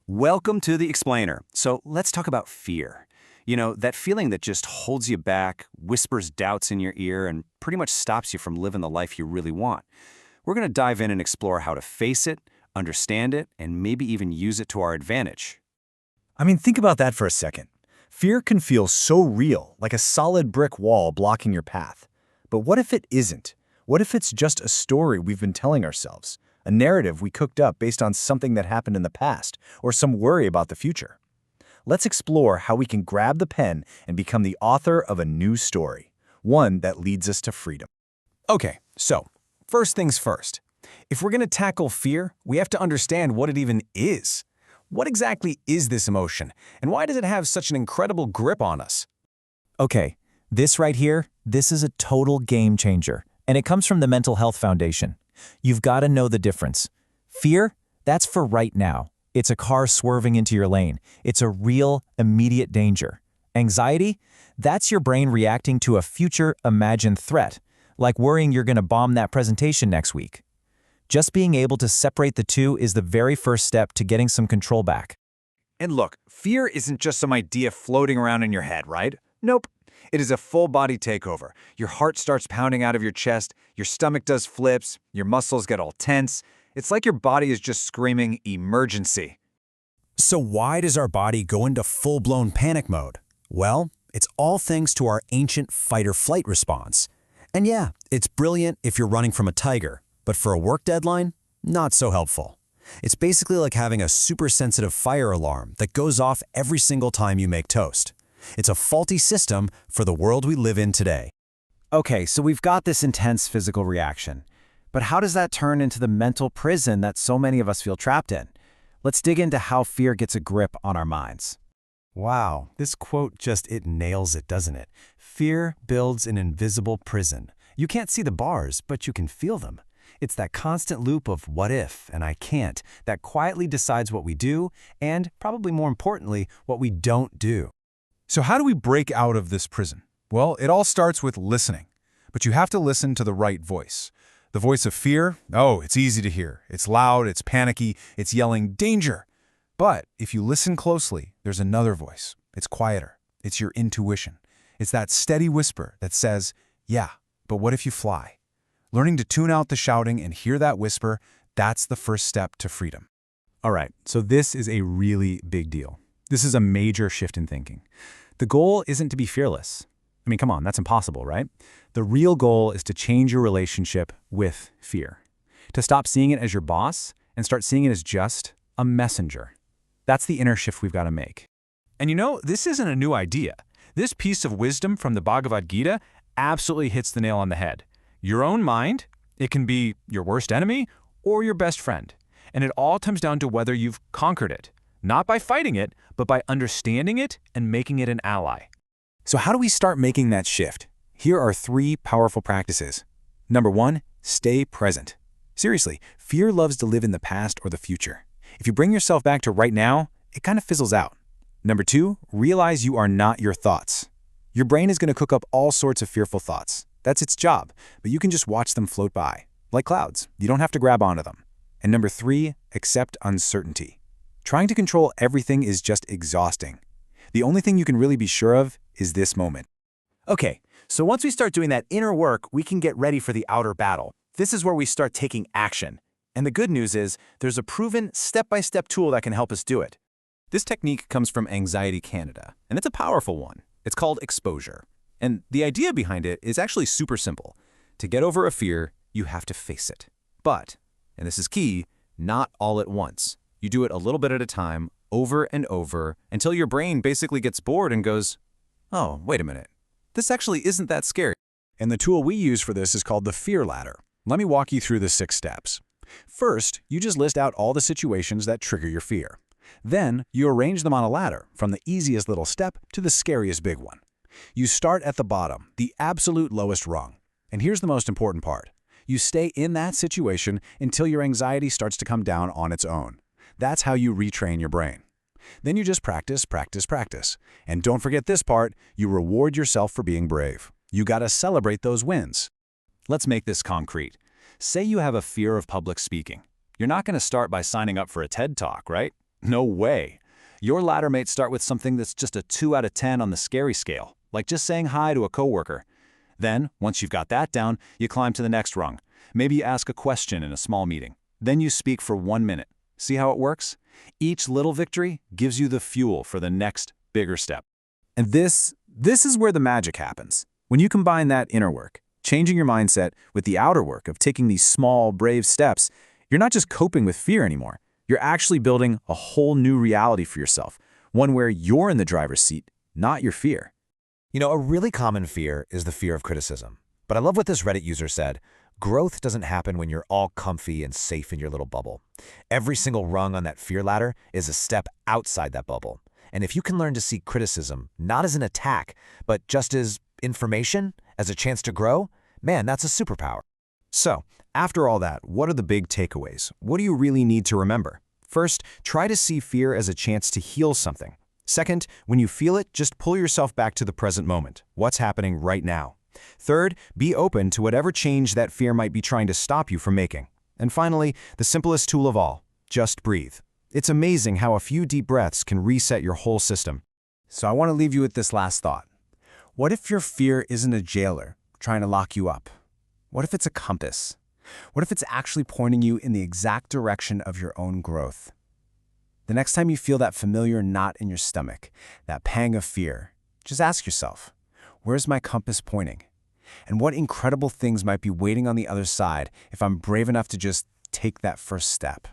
Welcome to the Explainer. So let's talk about fear. You know, that feeling that just holds you back, whispers doubts in your ear, and pretty much stops you from living the life you really want. We're going to dive in and explore how to face it, understand it, and maybe even use it to our advantage. Think about that for a second. Fear can feel so real, like a solid brick wall blocking your path. But what if it isn't? What if it's just a story we've been telling ourselves? A narrative we cooked up based on something that happened in the past, or some worry about the future? Let's explore how we can grab the pen and become the author of a new story, one that leads us to freedom. Okay, so first things first. If we're going to tackle fear, we have to understand what it even is. What exactly is this emotion, and why does it have such an incredible grip on us? Okay, this right here, this is a total game changer, and it comes from the Mental Health Foundation. You've got to know the difference. Fear, that's for right now. It's a car swerving into your lane. It's a real, immediate danger. Anxiety, that's your brain reacting to a future imagined threat, like worrying you're going to bomb that presentation next week. Just being able to separate the two is the very first step to getting some control back. And look, fear isn't just some idea floating around in your head, right? Nope. It is a full-body takeover. Your heart starts pounding out of your chest, your stomach does flips, your muscles get all tense. It's like your body is just screaming, emergency. So why does our body go into full-blown panic mode? Well, it's all thanks to our ancient fight-or-flight response. And yeah, it's brilliant if you're running from a tiger, but for a work deadline, not so helpful. It's basically like having a super-sensitive fire alarm that goes off every single time you make toast. It's a faulty system for the world we live in today. Okay, so we've got this intense physical reaction. But how does that turn into the mental prison that so many of us feel trapped in? Let's dig into how fear gets a grip on our minds. Wow, this quote it nails it, doesn't it? Fear builds an invisible prison. You can't see the bars, but you can feel them. It's that constant loop of what if and I can't that quietly decides what we do and, probably more importantly, what we don't do. So how do we break out of this prison? Well, it all starts with listening. But you have to listen to the right voice. The voice of fear? Oh, it's easy to hear. It's loud, it's panicky, it's yelling, danger. But if you listen closely, there's another voice. It's quieter. It's your intuition. It's that steady whisper that says, yeah, but what if you fly? Learning to tune out the shouting and hear that whisper, that's the first step to freedom. All right, so this is a really big deal. This is a major shift in thinking. The goal isn't to be fearless. Come on, that's impossible, right? The real goal is to change your relationship with fear. To stop seeing it as your boss and start seeing it as just a messenger. That's the inner shift we've got to make. And you know, this isn't a new idea. This piece of wisdom from the Bhagavad Gita absolutely hits the nail on the head. Your own mind, it can be your worst enemy or your best friend. And it all comes down to whether you've conquered it. Not by fighting it, but by understanding it and making it an ally. So how do we start making that shift? Here are 3 powerful practices. Number 1, stay present. Seriously, fear loves to live in the past or the future. If you bring yourself back to right now, it kind of fizzles out. Number 2, realize you are not your thoughts. Your brain is going to cook up all sorts of fearful thoughts. That's its job, but you can just watch them float by. Like clouds, you don't have to grab onto them. And number 3, accept uncertainty. Trying to control everything is just exhausting. The only thing you can really be sure of is this moment. Okay, so once we start doing that inner work, we can get ready for the outer battle. This is where we start taking action. And the good news is, there's a proven step-by-step tool that can help us do it. This technique comes from Anxiety Canada, and it's a powerful one. It's called exposure. And the idea behind it is actually super simple. To get over a fear, you have to face it. But, and this is key, not all at once. You do it a little bit at a time, over and over, until your brain basically gets bored and goes, oh, wait a minute. This actually isn't that scary. And the tool we use for this is called the fear ladder. Let me walk you through the 6 steps. First, you just list out all the situations that trigger your fear. Then, you arrange them on a ladder, from the easiest little step to the scariest big one. You start at the bottom, the absolute lowest rung. And here's the most important part. You stay in that situation until your anxiety starts to come down on its own. That's how you retrain your brain. Then you just practice, practice, practice. And don't forget this part, you reward yourself for being brave. You gotta celebrate those wins. Let's make this concrete. Say you have a fear of public speaking. You're not going to start by signing up for a TED Talk, right? No way. Your ladder may start with something that's just a 2 out of 10 on the scary scale, like just saying hi to a coworker. Then, once you've got that down, you climb to the next rung. Maybe you ask a question in a small meeting. Then you speak for 1 minute. See how it works? Each little victory gives you the fuel for the next, bigger step. And this is where the magic happens. When you combine that inner work, changing your mindset, with the outer work of taking these small, brave steps, you're not just coping with fear anymore. You're actually building a whole new reality for yourself, one where you're in the driver's seat, not your fear. You know, a really common fear is the fear of criticism. But I love what this Reddit user said. Growth doesn't happen when you're all comfy and safe in your little bubble. Every single rung on that fear ladder is a step outside that bubble. And if you can learn to see criticism not as an attack, but just as information, as a chance to grow, man, that's a superpower. So, after all that, what are the big takeaways? What do you really need to remember? First, try to see fear as a chance to heal something. Second, when you feel it, just pull yourself back to the present moment. What's happening right now? Third, be open to whatever change that fear might be trying to stop you from making. And finally, the simplest tool of all, just breathe. It's amazing how a few deep breaths can reset your whole system. So I want to leave you with this last thought. What if your fear isn't a jailer trying to lock you up? What if it's a compass? What if it's actually pointing you in the exact direction of your own growth? The next time you feel that familiar knot in your stomach, that pang of fear, just ask yourself, where's my compass pointing? And what incredible things might be waiting on the other side if I'm brave enough to just take that first step?